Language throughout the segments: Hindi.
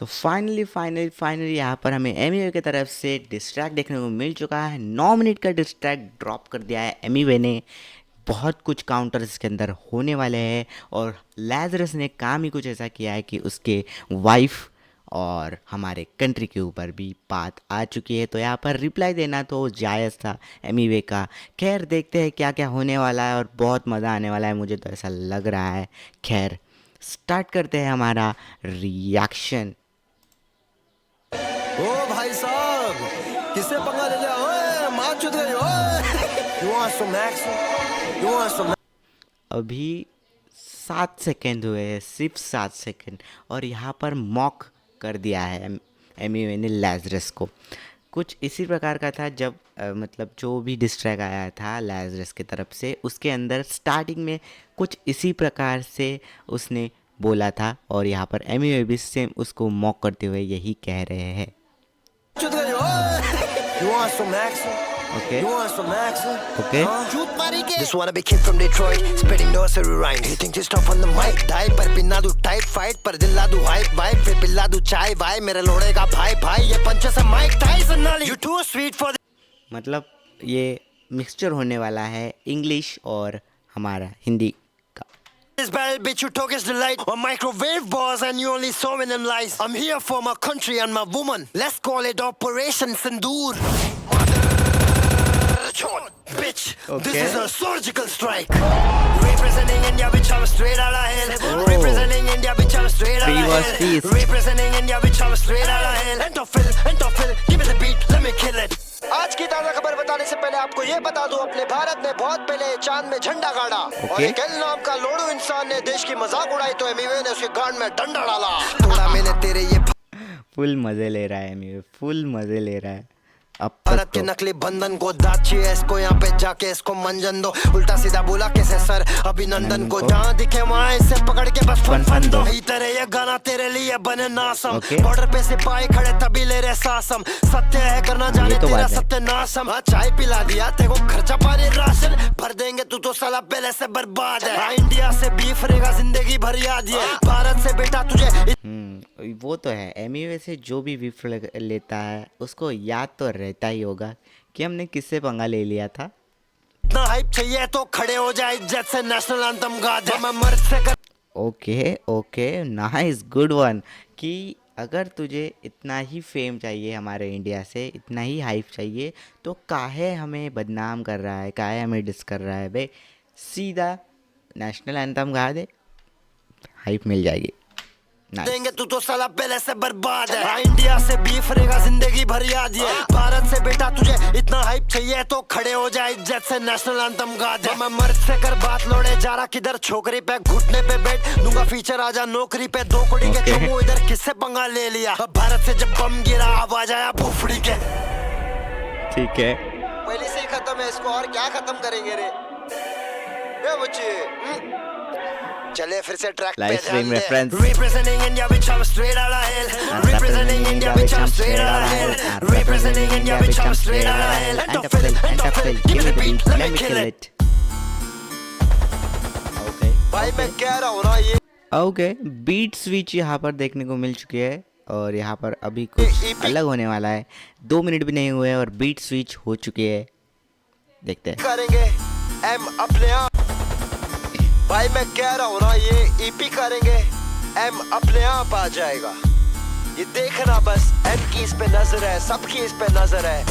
तो फाइनली यहाँ पर हमें एमीवे की तरफ से डिस्ट्रैक्ट देखने को मिल चुका है। 9 मिनट का डिस्ट्रैक्ट ड्रॉप कर दिया है एमीवे ने। बहुत कुछ काउंटर इसके अंदर होने वाले हैं और लैजरस ने काम ही कुछ ऐसा किया है कि उसके वाइफ और हमारे कंट्री के ऊपर भी बात आ चुकी है। तो यहाँ पर रिप्लाई देना तो जायज़ था एमीवे का। खैर देखते हैं क्या क्या होने वाला है और बहुत मज़ा आने वाला है, मुझे तो ऐसा लग रहा है। खैर स्टार्ट करते हैं हमारा रिएक्शन। ओ भाई साहब, किससे पंगा ले लिया? ओए मार चुद गई। ओए you want some action? You want some? अभी 7 सेकेंड हुए हैं, सिर्फ 7 सेकेंड, और यहाँ पर मॉक कर दिया है एमीवे ने लैजरस को। कुछ इसी प्रकार का था जब मतलब जो भी डिस्ट्रैक्ट आया था लैजरस की तरफ से, उसके अंदर स्टार्टिंग में कुछ इसी प्रकार से उसने बोला था और यहाँ पर एमीवे भी सेम उसको मॉक करते हुए यही कह रहे हैं। चुद गई। ओए you want some action? Okay You want some action? Okay Shoot मारी के. This wanna be kid from Detroit, spitting nursery rhymes. He thinks he's tough on the mic. Die पर पिन्ना दू tight fight, पर दिला दू hype vibe, फिर पिला दू चाय भाई, मेरे लोड़े का भाई भाई, ये पंचे से Mike Tyson नाली. You too sweet for the. मतलब ये मिक्सचर होने वाला है इंग्लिश और हमारा हिंदी का। This battle bitch you talk is delight. On microwave bars and you only saw in them lies. I'm here for my country and my woman. Let's call it Operation Sindoor. Bitch, this is a surgical strike. Representing India, bitch, I'm straight out of hell. Representing India, bitch, I'm straight out of hell. Representing India, bitch, I'm straight out of hell. Entophil, give me the beat, let me kill it. आज की ताजा खबर बताने से पहले आपको ये बता दूं, अपने भारत ने बहुत पहले चांद में झंडा गाड़ा और एक एल नाम का लोड़ू इंसान ने देश की मजाक उड़ाई तो एमीवे ने उसके गांड में डंडा डाला। थोड़ा मैंने तेरे ये फुल मज़े ले रहा है एमीवे, फुल मज़े ले रहा है। अब भारत तक के तो नकली बंधन को दाचिए इसको, यहाँ पे जाके इसको मंजन दो। उल्टा सीधा बोला कैसे सर अभिनंदन को, जहाँ दिखे वहाँ इसे पकड़ के बस फन दो। तेरे ये गाना तेरे लिए बने नासम, बॉर्डर पे सिपाही खड़े तभी ले रहे सासम। सत्य है करना जाने तो तेरा बात है। सत्य नासम। चाय पिला दिया तेरे को, खर्चा पानी राशन भर देंगे, तू तो साला पहले से बर्बाद है। इंडिया से बीफ रहेगा जिंदगी भर याद ये, भारत से बेटा तुझे। वो तो है, एमीवे से जो भी विफ लेता है उसको याद तो रहता ही होगा कि हमने किससे पंगा ले लिया था। इतना हाइप चाहिए तो खड़े हो जाए इज्जत से, नेशनल एंथम गा दे। मैं मर्द से कर ओके नाइस, गुड वन। कि अगर तुझे इतना ही फेम चाहिए हमारे इंडिया से, इतना ही हाइप चाहिए, तो काहे हमें बदनाम कर रहा है, काहे हमें डिस कर रहा है बे। सीधा नेशनल एंथम गा दे, हाइप मिल जाएगी। देंगे तू तो साला पहले से बर्बाद है। इंडिया से बीफ रहेगा जिंदगी भर याद ये, भारत से बेटा तुझे इतना हाइप चाहिए तो खड़े हो जाए इज्जत से, नेशनल एंथम गा दे। मैं मर्द से कर बात, लोड़े जा रहा किधर छोकरी पे, घुटने पे बैठ दूंगा फीचर, आजा नौकरी पे। 2 कोड़ी के चमू इधर किससे पंगा ले लिया? भारत से जब बम गिरा आवाज आया भोफड़ी के। ठीक है, पहले से ही खत्म है, इसको और क्या खत्म करेंगे रे बच्चे। चले फिर से ट्रैक पे live stream reference. Representing India, bitch, I'm straight out of hell. Representing India, bitch, I'm straight out of hell. Representing India, bitch, I'm straight out of hell. Entophil, give me the beat, let me kill it. भाई मैं कह रहा हूँ ना ये। ओके, बीट स्विच यहाँ पर देखने को मिल चुकी है और यहाँ पर अभी कुछ अलग होने वाला है। 2 मिनट भी नहीं हुए और बीट स्विच हो चुकी है, देखते हैं। करेंगे एम अपने आप, भाई मैं कह रहा हूँ ना ये ईपी करेंगे एम अपने आप आ जाएगा। ये देखना बस, एम की इस पे नजर है, सबकी इस पे नजर है।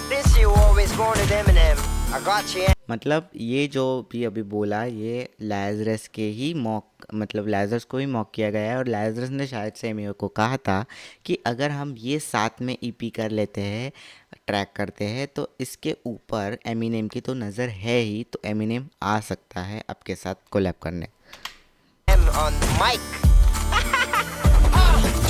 This you always wanted Eminem, I got you. मतलब ये जो भी अभी बोला ये लैजरस के ही मॉक, मतलब लैजरस को ही मॉक किया गया है और लैजरस ने शायद से एमीवे को कहा था कि अगर हम ये साथ में ईपी कर लेते हैं, ट्रैक करते हैं, तो इसके ऊपर एमिनेम की तो नज़र है ही, तो एमिनेम आ सकता है आपके साथ कोलैब करने। On mic.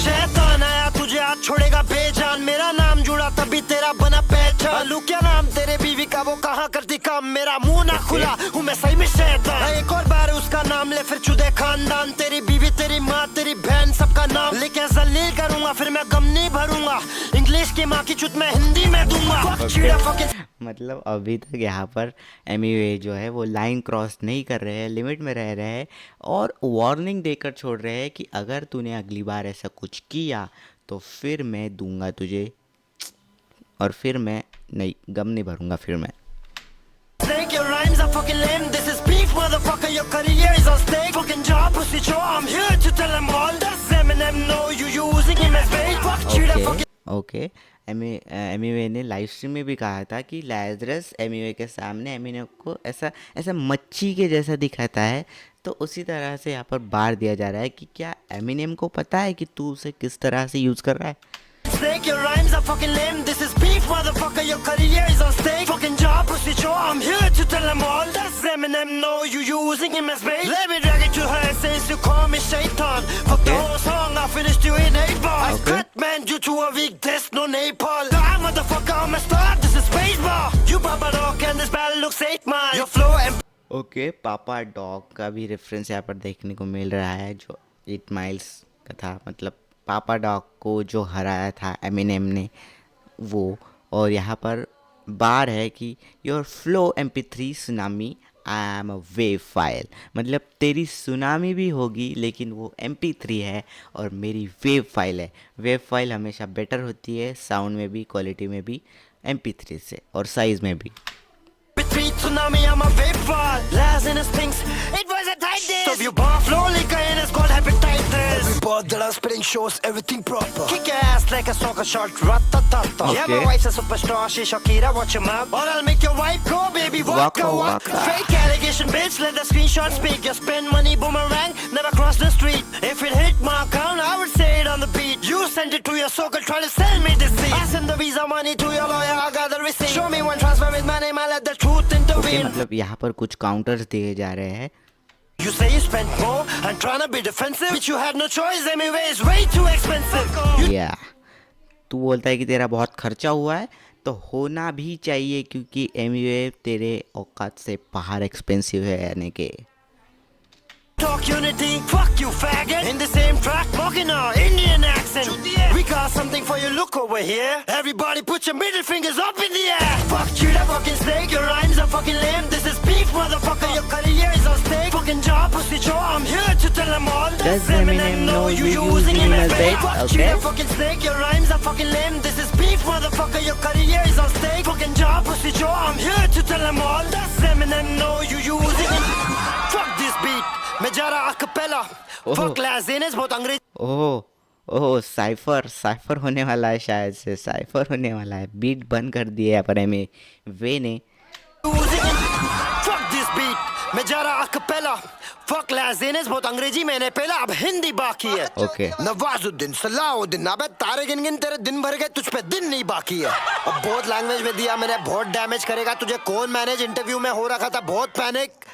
शैतान आया तुझे आज छोड़ेगा बेजान, मेरा नाम जुड़ा तभी तेरा बना पहचान। लू क्या नाम तेरे बीवी का, वो कहाँ करती काम, मेरा मुंह ना खुला हूँ मैं सही में शैतान। एक और बार उसका नाम ले फिर चुदे खानदान, तेरी बीवी तेरी माँ तेरी बहन सबका नाम लेके जलील करूंगा, फिर मैं गम नहीं भरूंगा। इंग्लिश की माँ की चुत मैं हिंदी में दूंगा। मतलब अभी तक यहाँ पर एमिवे जो है वो लाइन क्रॉस नहीं कर रहे हैं, लिमिट में रह रहे हैं और वार्निंग देकर छोड़ रहे हैं कि अगर तूने अगली बार ऐसा कुछ किया तो फिर मैं दूंगा तुझे, और फिर मैं नहीं गम नहीं भरूंगा फिर मैं। Snake, your rhymes are fucking lame. This is beef, motherfucker. Your career is on stake. Fucking job, pussy show. I'm here to tell them all. Does Eminem know you using him as bait? Fuck cheetah, fucking. Okay, Emiway ने लाइव स्ट्रीम में भी कहा था कि लैजरस एमिवे के सामने एमिनेम को ऐसा ऐसा मच्छी के जैसा दिखाता है, तो उसी तरह से यहाँ पर बार दिया जा रहा है कि क्या एमिनेम को पता है कि तू उसे किस तरह से यूज़ कर रहा है। Snake, your rhymes are fucking lame. This is beef, motherfucker. Your career is on stake. Fucking job, pussy show. I'm here to tell them all. Does Eminem know you using him as bait? Let me drag it to her since you call me Shaitan. Fuck the whole song, I finished you in 8 bars. Okay. Cut man, you to a weak test, no Nepal. Die, motherfucker, I'm a star. This is spacebar. You Papa Rock and this battle looks 8 miles. Your flow and okay, पापा डॉग का भी रेफरेंस यहाँ पर देखने को मिल रहा है, जो 8 माइल्स का था, मतलब पापा डॉग को जो हराया था एमिनेम ने वो। और यहाँ पर बार है कि your flow MP3 tsunami, I am a wave file, मतलब तेरी सुनामी भी होगी लेकिन वो MP3 है और मेरी वेव फाइल है। वेव फाइल हमेशा बेटर होती है साउंड में भी, क्वालिटी में भी, MP3 से, और साइज़ में भी। Between tsunami, I'm a vapor. Lies in his things. It was a tight day. So you bar flow liquor in his called hepatitis. Every part that I'm spitting shows everything proper. Kick your ass like a soccer shot. Rat-ta-ta-ta. Yeah, my wife's a superstar. She's Shakira. Watch your mouth. Or I'll make your wife go, baby. Waka waka. Fake allegation, bitch. Let the screenshot speak. You spend money, boomerang. Never cross the street. If it hit my account, I would say it on the beat. You sent it to your circle, try to sell me deceit. I send the visa money to your lawyer. I got the receipt. Show me one transfer with my name. I let the truth intervene. मतलब यहाँ पर कुछ काउंटर्स दिए जा रहे हैं। You say you spent more and trying to be defensive, but you had no choice. Anyway, it's way too expensive. या तू बोलता है कि तेरा बहुत खर्चा हुआ है, तो होना भी चाहिए क्योंकि एमिवे तेरे औकात से बाहर एक्सपेंसिव है यानी कि। Talk unity, fuck you faggot. In the same track, walking our Indian accent. We got something for you, look over here. Everybody put your middle fingers up in the air. Fuck cheetah, fucking snake, your rhymes are fucking lame. This is beef, motherfucker, your career is on stake. Fucking job, pussy show, I'm here to tell them all. Does Eminem know you using him as bait? Fuck Okay. cheetah, fucking snake, your rhymes are fucking lame. This is beef, motherfucker, your career is on stake. Fucking job, pussy show, I'm here to tell them all. Does Eminem know you using him? Fuck this beat. मैं जा रहा अकपेला। Fuck Laziness, बहुत अंग्रेज। ओह ओह, साइफर होने वाला है, शायद से साइफर होने वाला है। बीट बंद कर दिए यहाँ पर एमिवे ने। Fuck this beat, मैं जा रहा अकपेला। Fuck Laziness, बहुत अंग्रेजी मैंने पहला, अब हिंदी बाकी है। ओके, नवाजुद्दीन सलाहुद्दीन, अबे तारे गिन गिन तेरे दिन भर गए, तुझ पे दिन नहीं बाकी है। अब बहुत लैंग्वेज में दिया मैंने, बहुत डैमेज करेगा तुझे कौन मैनेज। इंटरव्यू में हो रखा था बहुत पैनिक,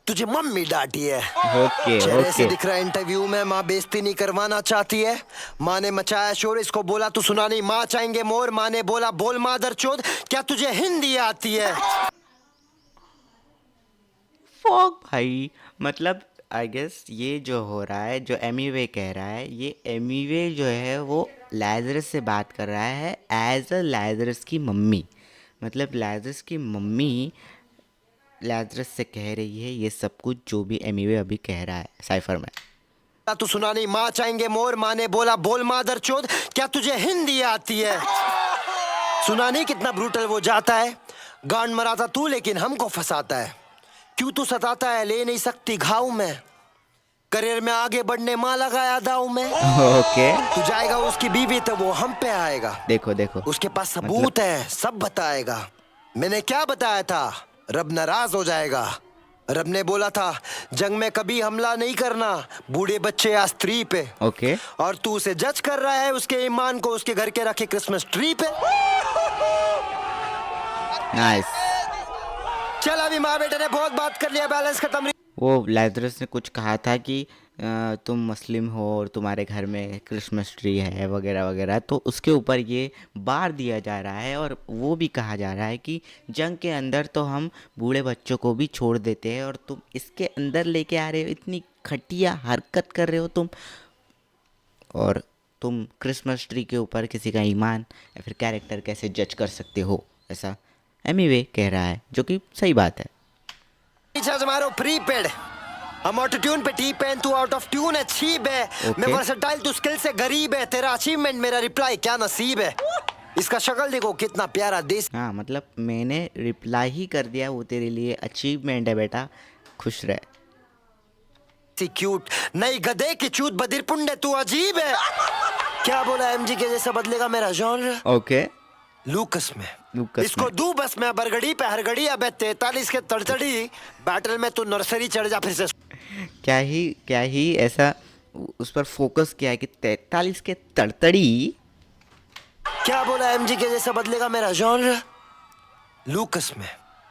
तुझे मम्मी डांटी है। ओके चेहरे से ओके। दिख रहा है इंटरव्यू में, माँ बेइज्जती नहीं करवाना चाहती है। माँ ने मचाया शोर, इसको बोला तू सुना नहीं, माँ चाहेंगे मोर। माँ ने बोला बोल मादर चोद, क्या तुझे हिंदी आती है? फॉक भाई, मतलब आई गेस ये जो हो रहा है, जो एमिवे कह रहा है, ये एमिवे जो है वो लैजरस से बात कर रहा है एज अ लैजरस की मम्मी। मतलब लैजरस की मम्मी लैजरस से कह रही है ये सब कुछ जो भी एमिवे अभी कह रहा है साइफर में। तू सुना नहीं, माँ चाहेंगे मोर। माँ ने बोला बोल मादर चोद, क्या तुझे हिंदी आती है? सुना नहीं कितना ब्रूटल वो जाता है। गांड मराता तू लेकिन हमको फंसाता है। क्यों तू सताता है, ले नहीं सकती घाव में। करियर में आगे बढ़ने माँ लगाया दाव में। ओके, तू जाएगा उसकी बीवी तो वो हम पे आएगा। देखो देखो, उसके पास सबूत है, सब बताएगा। मैंने क्या बताया था, रब नाराज हो जाएगा। रब ने बोला था जंग में कभी हमला नहीं करना, बूढ़े बच्चे या स्त्री पे। ओके, और तू उसे जज कर रहा है उसके ईमान को, उसके घर के रखे क्रिसमस ट्री पे। नाइस। चल अभी माँ बेटे ने बहुत बात कर लिया, बैलेंस खत्म। वो लैजरस ने कुछ कहा था कि तुम मुस्लिम हो और तुम्हारे घर में क्रिसमस ट्री है वगैरह वगैरह, तो उसके ऊपर ये बार दिया जा रहा है। और वो भी कहा जा रहा है कि जंग के अंदर तो हम बूढ़े बच्चों को भी छोड़ देते हैं और तुम इसके अंदर लेके आ रहे हो, इतनी घटिया हरकत कर रहे हो तुम, और तुम क्रिसमस ट्री के ऊपर किसी का ईमान या फिर कैरेक्टर कैसे जज कर सकते हो, ऐसा एमीवे कह रहा है, जो कि सही बात है। रिचार्ज मारो प्रीपेड, हम ऑटो ट्यून पे टी पेन, तू आउट ऑफ ट्यून है, छीब है। मैं वर्सेटाइल, तू स्किल से गरीब है, तेरा अचीवमेंट मेरा रिप्लाई क्या नसीब है। इसका शक्ल देखो कितना प्यारा देश। हाँ, मतलब मैंने रिप्लाई ही कर दिया, वो तेरे लिए अचीवमेंट है बेटा, खुश रह। क्यूट नई गधे की चूत बधिर पुंडे, तू अजीब है। क्या बोला एमजी के जैसा बदलेगा मेरा जॉनर। ओके, लूकस में लूकस इसको में। दू बस में बरगड़ी पे हरगड़ी, अबे 43 के तड़तड़ी, बैटल में तू नर्सरी चढ़ जा फिर से। क्या ही ऐसा उस पर फोकस किया है कि 43 के तड़तड़ी। क्या बोला एमजी के जैसा बदलेगा मेरा जॉनर। लूकस में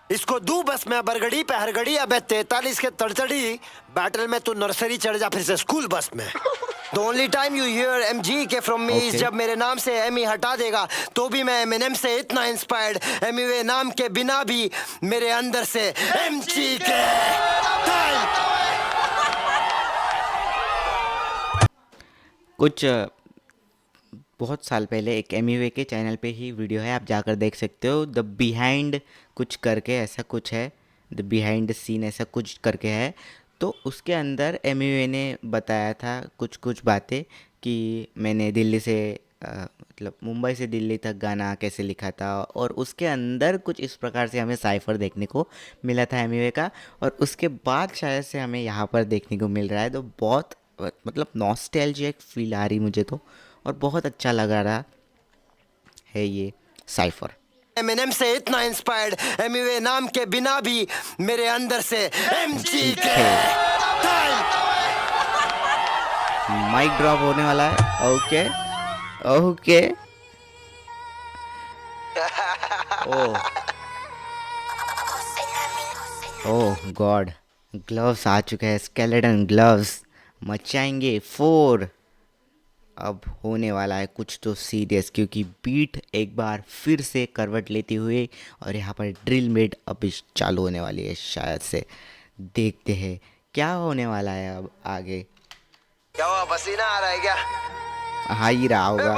इसको दू बस में बरगड़ी पे हरगड़ी, अबे 43 के तड़तड़ी, बैटल में तू नर्सरी चढ़ जा फिर से स्कूल बस में। The only time you hear MG के from me is जब मेरे नाम से एमी हटा देगा, तो भी मैं एमिनेम से इतना इंस्पायर्ड, एमीवे नाम के बिना भी मेरे अंदर से MG के कुछ बहुत साल पहले एक एमीवे के चैनल पे ही वीडियो है, आप जाकर देख सकते हो। द बिहाइंड कुछ करके ऐसा कुछ है, द बिहाइंड द सीन ऐसा कुछ करके है। तो उसके अंदर एमीवे ने बताया था कुछ बातें कि मैंने दिल्ली से मतलब मुंबई से दिल्ली तक गाना कैसे लिखा था, और उसके अंदर कुछ इस प्रकार से हमें साइफ़र देखने को मिला था एमीवे का। और उसके बाद शायद से हमें यहाँ पर देखने को मिल रहा है, तो बहुत मतलब नॉस्टैल्जिक फील आ रही मुझे तो, और बहुत अच्छा लग रहा है ये साइफ़र। एमिनेम से इतना इंस्पायर्ड, एमीवे नाम के बिना भी मेरे अंदर से MG के माइक ड्रॉप होने वाला है। ओके ओके, ओह गॉड, ग्लव्स आ चुके हैं, स्केलेटन ग्लव्स मचाएंगे 4। अब होने वाला है कुछ तो सीरियस, क्योंकि बीट एक बार फिर से करवट लेती हुई, और यहाँ पर ड्रिल मेड अभी चालू होने वाली है शायद से। देखते हैं क्या होने वाला है अब आगे। क्या हुआ, पसीना आ रहा है क्या। हाँ ही रहा होगा।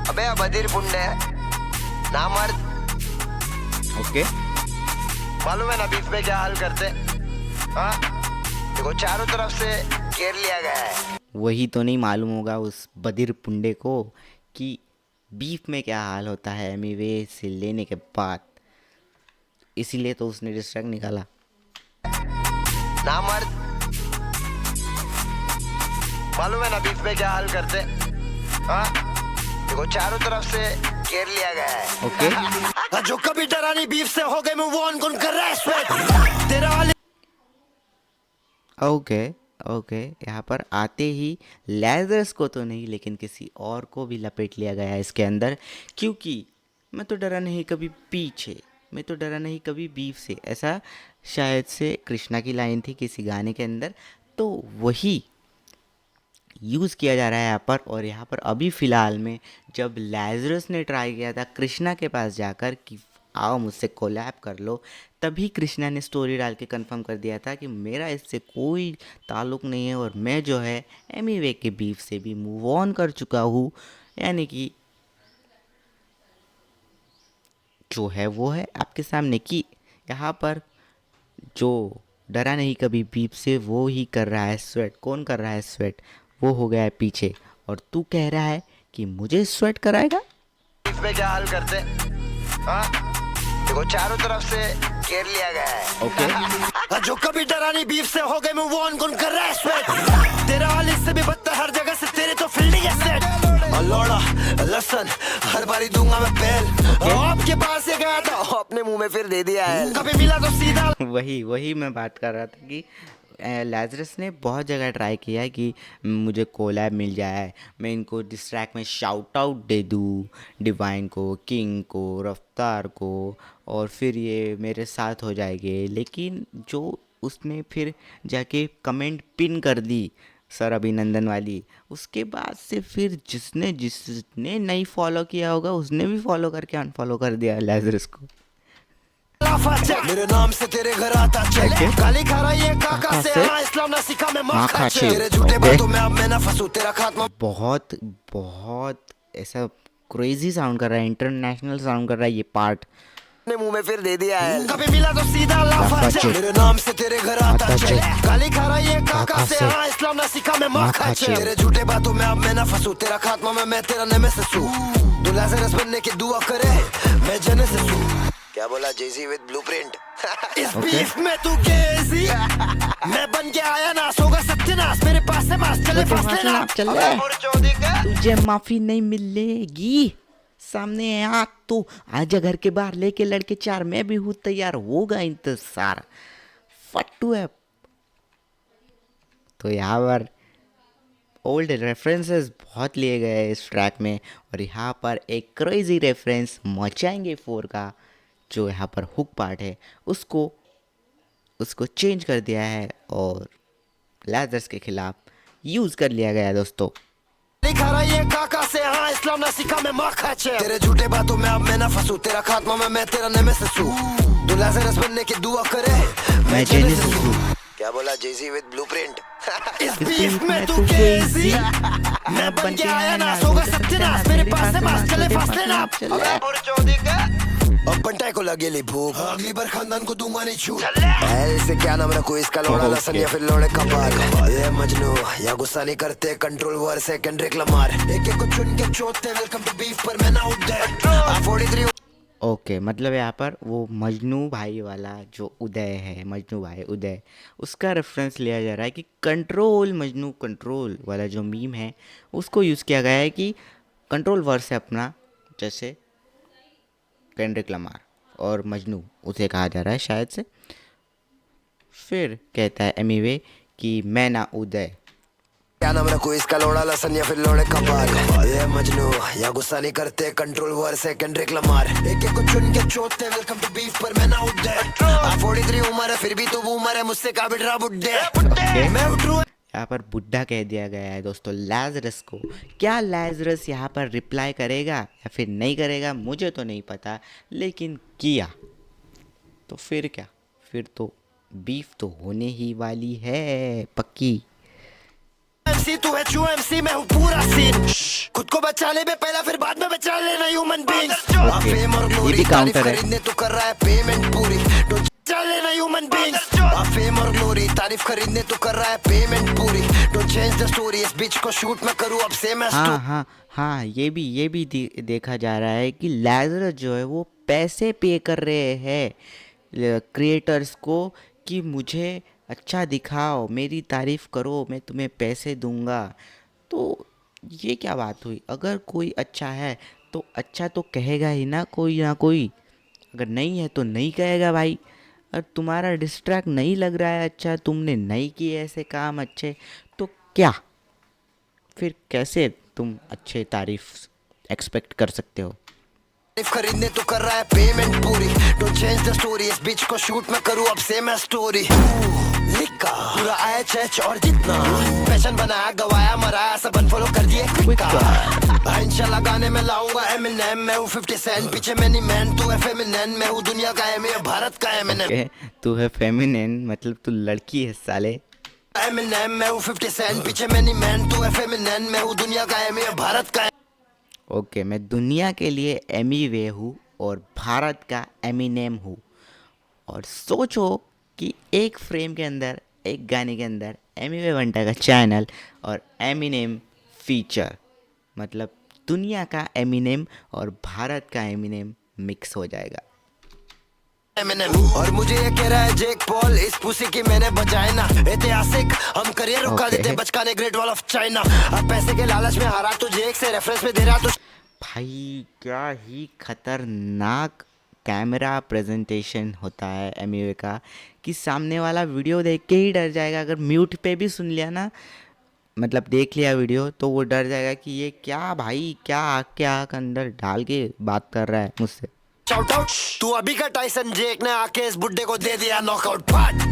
अबे बधिर पुंडे ना मर्द। ओके, मालूम है ना बीफ में क्या हाल करते। हाँ देखो चारों तरफ से घेर लिया गया है। वही तो नहीं मालूम होगा उस बधिर पुंडे को कि बीफ में क्या हाल होता है एमीवे से लेने के बाद, इसीलिए तो उसने डिस्ट्रैक्ट निकाला। ना मर्द, मालूम है ना बीफ में क्या हाल करते। हाँ देखो चारों तरफ से घेर लिया गया है। ओके, जो कभी डरा नहीं बीफ से, हो गए मूव ऑन, कौन कर रहा है स्वेट तेरा वाले। ओके ओके, यहाँ पर आते ही लैजरस को तो नहीं, लेकिन किसी और को भी लपेट लिया गया है इसके अंदर, क्योंकि मैं तो डरा नहीं कभी पीछे, मैं तो डरा नहीं कभी बीफ से, ऐसा शायद से कृष्णा की लाइन थी किसी गाने के अंदर, तो वही यूज़ किया जा रहा है यहाँ पर। और यहाँ पर अभी फ़िलहाल में जब लैजरस ने ट्राई किया था कृष्णा के पास जाकर कि आओ मुझसे कोलैब कर लो, तभी कृष्णा ने स्टोरी डाल के कंफर्म कर दिया था कि मेरा इससे कोई ताल्लुक़ नहीं है, और मैं जो है एमीवे के बीफ से भी मूव ऑन कर चुका हूँ। यानी कि जो है वो है आपके सामने, कि यहाँ पर जो डरा नहीं कभी बीफ से वो ही कर रहा है स्वेट। कौन कर रहा है स्वेट? वो हो गया है पीछे, और तू कह रहा है कि मुझे स्वेट कराएगा। बीफ में क्या हाल करते। हाँ देखो चारों तरफ से घेर लिया गया है। ओके, जो कभी डरा नहीं बीफ से, हो गए मूव ऑन, कौन कर रहा है स्वेट तेरा हाल इससे भी बदतर, हर जगह से तेरे तो फील्डिंग है सेट। लोड़ा लसन हर बारी दूंगा मैं पहल, आपके पास से गया था अपने मुंह में फिर दे दिया है, कभी मिला तो सीधा। वही मैं बात कर रहा था कि लैजरस ने बहुत जगह ट्राई किया है कि मुझे कोलैब मिल जाए, मैं इनको डिस ट्रैक में शाउट आउट दे दूँ, डिवाइन को, किंग को, रफ्तार को, और फिर ये मेरे साथ हो जाएंगे। लेकिन जो उसने फिर जाके कमेंट पिन कर दी सर अभिनंदन वाली, उसके बाद से फिर जिसने नहीं फॉलो किया होगा उसने भी फॉलो करके अनफॉलो कर दिया लैजरस को। मेरे नाम से तेरे घर आता चले, गाली खा रहा है काका से, इस्लाम ना सीखा मैं माँ खाचे, तेरे झूठे बातों में अब मैं ना फंसूं, तेरा खात्मा। बहुत ऐसा क्रेजी साउंड कर रहा है, इंटरनेशनल साउंड कर रहा है ये पार्ट। ने मुंह में फिर दे दिया है, कभी मिला तो सीधा लाफा लाफा चल, चल। मेरे नाम से तेरे घर आता आता चल, चल। गाली खा रहा ये काका काका से, से। हाँ इस्लाम ना सीखा मैं माँ खा चल, चल। तेरे झूठे बातों में अब मैं ना फंसू, तेरा खात्मा में मैं तेरा नेमेसिस हूँ, तू लाजरस बनने की दुआ करे मैं जेनेसिस हूँ। क्या बोला जेजी विद ब्लूप्रिंट? इस बीफ में तू केजी, मैं बन के आया नास, होगा सत्यानाश, मेरे पास से मास, चले फासले ना चल तुझे माफी नहीं मिलेगी, सामने आ तो आजा घर के बाहर लेके लड़के चार, मैं भी हूँ तैयार, होगा इंतजार, फट्टू है। तो यहाँ पर ओल्ड रेफरेंसेस बहुत लिए गए हैं इस ट्रैक में, और यहाँ पर एक क्रेजी रेफरेंस मचाएंगे 4 का जो यहाँ पर हुक पार्ट है उसको चेंज कर दिया है और लैजर्स के खिलाफ यूज़ कर लिया गया है दोस्तों। लिखा रहा ये काका से, हाँ इस्लाम ना सीखा मैं माँ खा चल, तेरे झूठे बातों में अब मैं ना फंसू, तेरा खात्मा में मैं तेरा नेमेसिस हूँ, तू लाजरस बनने की दुआ करे मैं जेनेसिस हूँ। क्या बोला जेजी विद ब्लूप्रिंट? इस इस बीफ बीफ में में तू तू केजी, केजी, मैं बन के आया नास, होगा सत्यानाश, मेरे पास से मास, चले फासले ना, अबे बुरचोदी का अब बंटाई को लगेली भूख, अगली बार खानदान को दूंगा नहीं छूट, ऐसे क्या नाम रखूं इसका, लोड़ा लसन या फिर लोड़े कपाल, ये मजनू या गुस्सा नहीं करते, कंट्रोल वर से केंड्रिक लमार, एक एक को चुन के चोटते, वेलकम टू बीफ पर मैं ना उठ गया 43। ओके मतलब यहाँ पर वो मजनू भाई वाला जो उदय है, मजनू भाई उदय, उसका रेफरेंस लिया जा रहा है कि कंट्रोल मजनू कंट्रोल वाला जो मीम है उसको यूज़ किया गया है कि कंट्रोल वर्ड से अपना, जैसे केंड्रिक लमार और मजनू उसे कहा जा रहा है शायद से। फिर कहता है एमीवे कि मैं ना उदय, क्या नाम रखूं इसका, लोड़ा लसन या फिर लोड़े कपाल, ये मजनू या गुस्सा नहीं करते, कंट्रोल वर से केंड्रिक लमार, एक एक को चुन के चोटते, वेलकम टू बीफ पर मैं ना उठ गया 43 उम्र है फिर भी तू बूमर है, मुझसे का बिड़ रहा बुड्ढे, मैं उठ रहा। यहाँ पर बुड्ढा कह दिया गया है दोस्तों लैजरस को। क्या लैजरस यहाँ पर रिप्लाई करेगा या फिर नहीं करेगा मुझे तो नहीं पता, लेकिन किया तो फिर क्या, फिर तो बीफ तो होने ही वाली है पक्की। MC तू है चू MC, मैं हूँ पूरा सीन, खुद को बचाने में पहला फिर बाद में बचा लेना ह्यूमन बीइंग्स, फेम और ये ग्लोरी भी तारीफ काउंटर है। खरीदने तू कर रहा है पेमेंट पूरी, डोंट चल लेना ह्यूमन बीइंग्स, फेम और ग्लोरी तारीफ खरीदने तू कर रहा है पेमेंट पूरी, डोंट चेंज द स्टोरी, इस बीच को शूट मैं करूँ अब से मैं हाँ ये भी देखा जा रहा है कि लैजरस जो है वो पैसे पे कर रहे हैं क्रिएटर्स को कि मुझे अच्छा दिखाओ, मेरी तारीफ़ करो, मैं तुम्हें पैसे दूंगा। तो ये क्या बात हुई, अगर कोई अच्छा है तो अच्छा तो कहेगा ही ना कोई, अगर नहीं है तो नहीं कहेगा भाई। अगर तुम्हारा डिस्ट्रैक्ट नहीं लग रहा है अच्छा, तुमने नहीं किए ऐसे काम अच्छे, तो क्या फिर कैसे तुम अच्छे तारीफ एक्सपेक्ट कर सकते हो। तारीफ खरीदने तू कर रहा है पेमेंट पूरी, डोंट चेंज द स्टोरी, इस बीच को शूट मैं करूँ अब से मैं स्टोरी, लिखा पूरा एच और जितना फैशन बनाया गवाया मराया सब अनफॉलो कर दिए क्विका, इंशाल्लाह गाने में लाऊंगा एमिनेम, मैं हूँ 50 सेंट पीछे मैनी मैन, तू है फेमिनिन, मैं हूँ दुनिया का एम भारत का एमिनेम, तू है फेमिनिन मतलब तू लड़की है साले, एमिनेम मैं हूँ 50 सेंट पीछे मैनी मैन, तू है फेमिनिन, मैं हूँ दुनिया का एम भारत का। ओके मैं दुनिया के लिए एमीवे हूँ और भारत का एमिनेम हूँ। और सोचो कि एक फ्रेम के अंदर, एक गाने के अंदर एमीवे बंटा का चैनल और एमिनेम फीचर, मतलब दुनिया का एमिनेम और भारत का एमिनेम मिक्स हो जाएगा। और मुझे ये कह रहा है जेक पॉल, इस पुसी की मैंने बजाए ना, ऐतिहासिक हम करियर रुका देते बचकाने ग्रेट वॉल ऑफ चाइना, अब पैसे के लालच में हारा तो जेक से रेफरेंस में दे रहा तो भाई क्या ही खतरनाक कैमरा प्रेजेंटेशन होता है एमीवे का कि सामने वाला वीडियो देख के ही डर जाएगा। अगर म्यूट पे भी सुन लिया ना, मतलब देख लिया वीडियो, तो वो डर जाएगा कि ये क्या भाई, क्या आँख के आँख अंदर डाल के बात कर रहा है मुझसे। शाउट आउट तू अभी का टाइसन जेक ने आके इस बुड्ढे को दे दिया नॉकआउट पार्ट।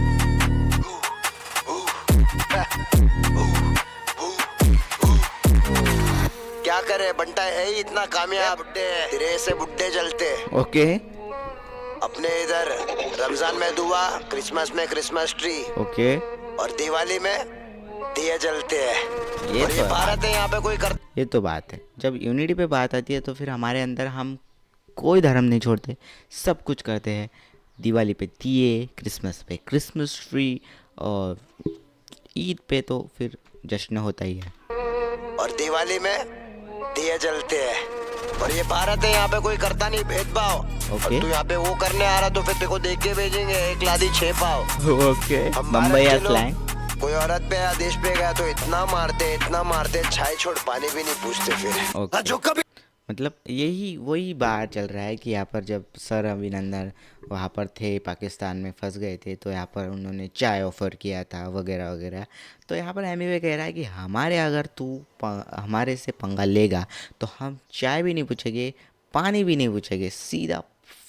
क्या करे बंटा है ही इतना कामयाब, बुड्ढे तेरे से बुड्ढे जलते। ओके अपने इधर रमजान में दुआ, क्रिसमस में क्रिसमस ट्री, ओके और दिवाली में दिए जलते हैं ये और तो ये है भारत है, यहाँ पे कोई कर ये तो बात है। जब यूनिटी पे बात आती है तो फिर हमारे अंदर हम कोई धर्म नहीं छोड़ते, सब कुछ करते हैं। दिवाली पे दिए, क्रिसमस पे क्रिसमस ट्री, और ईद पे तो फिर जश्न होता ही है। और दिवाली में दिए जलते हैं और ये भारत है, यहाँ पे कोई करता नहीं भेदभाव। ओके। और तू यहाँ पे वो करने आ रहा तो फिर तेरे को देख के भेजेंगे एक लादी 6 पाव। ओके, हम बम्बई भारत या के लोग स्लैंग। कोई औरत पे या देश पे गया तो इतना मारते छाई छोड़ पानी भी नहीं पूछते फिर। ओके। जो कभी मतलब यही वही बात चल रहा है कि यहाँ पर जब सर अभिनंदन वहाँ पर थे, पाकिस्तान में फंस गए थे, तो यहाँ पर उन्होंने चाय ऑफ़र किया था वगैरह वगैरह। तो यहाँ पर एमिवे कह रहा है कि अगर तू हमारे से पंगा लेगा तो हम चाय भी नहीं पूछेंगे, पानी भी नहीं पूछेंगे, सीधा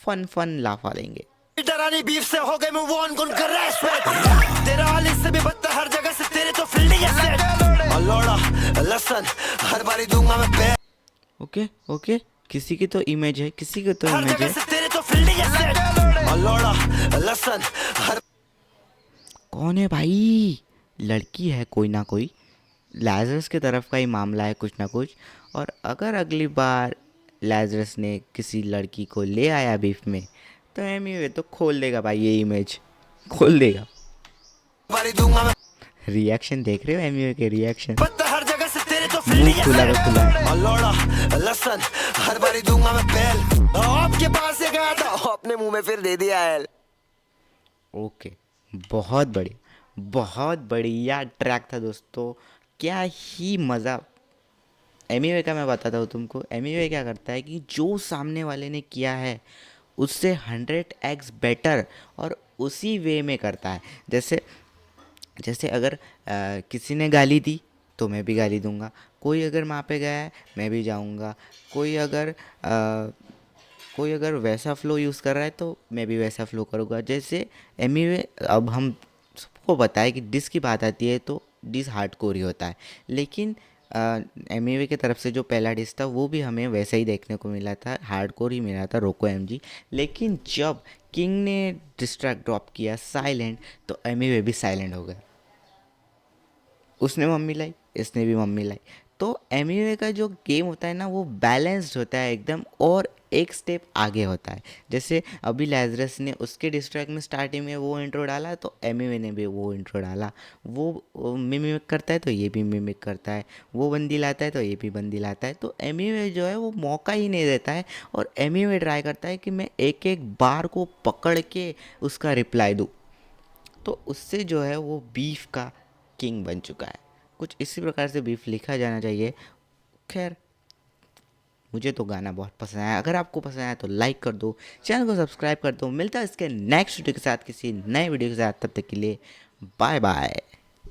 फन लाफा देंगे। डरानी बीफ से हो गए मैं वो अनगुन कर रहा है स्वेट। तेरा हाल इससे भी बदतर हर जगह से तेरे तो फील्डिंग है सेट। और लोड़ा लसन हर बारी दूंगा मैं पे ओके ओके, किसी की तो इमेज है, किसी की तो हर इमेज जगह है। से तेरे तो फील्डिंग है सेट। और लोड़ा लसन हर कौन है भाई? लड़की है कोई ना कोई, लाजरस की तरफ का ही मामला है कुछ ना कुछ। और अगर अगली बार लाजरस ने किसी लड़की को ले आया बीफ में, तो एमिवे तो खोल देगा भाई, ये इमेज खोल देगा। बारी दूंगा मैं रिएक्शन देख रहे हो एमिवे के रिएक्शन? बदतर हर जगह से तेरे तो फील्डिंग मुंह है खुला का खुला है। और लोड़ा लसन हर बारी दूंगा मैं पहल। आपके पास से गया था अपने मुंह में फिर दे दिया है। ओके, बहुत बढ़िया ट्रैक था दोस्तों, क्या ही मज़ा। एमिवे का मैं बताता हूँ तुमको, एमिवे क्या करता है कि जो सामने वाले ने किया है उससे 100x बेटर और उसी वे में करता है। जैसे जैसे अगर किसी ने गाली दी तो मैं भी गाली दूंगा, कोई अगर वहाँ पे गया है मैं भी जाऊंगा, कोई अगर वैसा फ्लो यूज़ कर रहा है तो मैं भी वैसा फ्लो करूँगा। जैसे एमिवे, अब हम सबको पता है कि डिस की बात आती है तो डिस हार्डकोर ही होता है, लेकिन एमिवे की तरफ से जो पहला डिस था वो भी हमें वैसा ही देखने को मिला था, हार्डकोर ही मिला था, रोको एमजी। लेकिन जब किंग ने डिस्ट्रैक्ट ड्रॉप किया साइलेंट, तो एमिवे भी साइलेंट हो गया। उसने मम्मी लाई, इसने भी मम्मी लाई। तो एमिवे का जो गेम होता है ना वो बैलेंस्ड होता है एकदम, और एक स्टेप आगे होता है। जैसे अभी लाजरस ने उसके डिस्ट्रैक्ट में स्टार्टिंग में वो इंट्रो डाला तो एमिवे ने भी वो इंट्रो डाला। वो मिमिक करता है तो ये भी मिमिक करता है, वो बंदी लाता है तो ये भी बंदी लाता है। तो एमिवे जो है वो मौका ही नहीं देता है, और एमिवे ट्राई करता है कि मैं एक एक बार को पकड़ के उसका रिप्लाई दूँ। तो उससे जो है वो बीफ का किंग बन चुका है। कुछ इसी प्रकार से बीफ लिखा जाना चाहिए। खैर, मुझे तो गाना बहुत पसंद आया। अगर आपको पसंद आया तो लाइक कर दो, चैनल को सब्सक्राइब कर दो। मिलता है इसके नेक्स्ट वीडियो के साथ, किसी नए वीडियो के साथ। तब तक के लिए बाय बाय।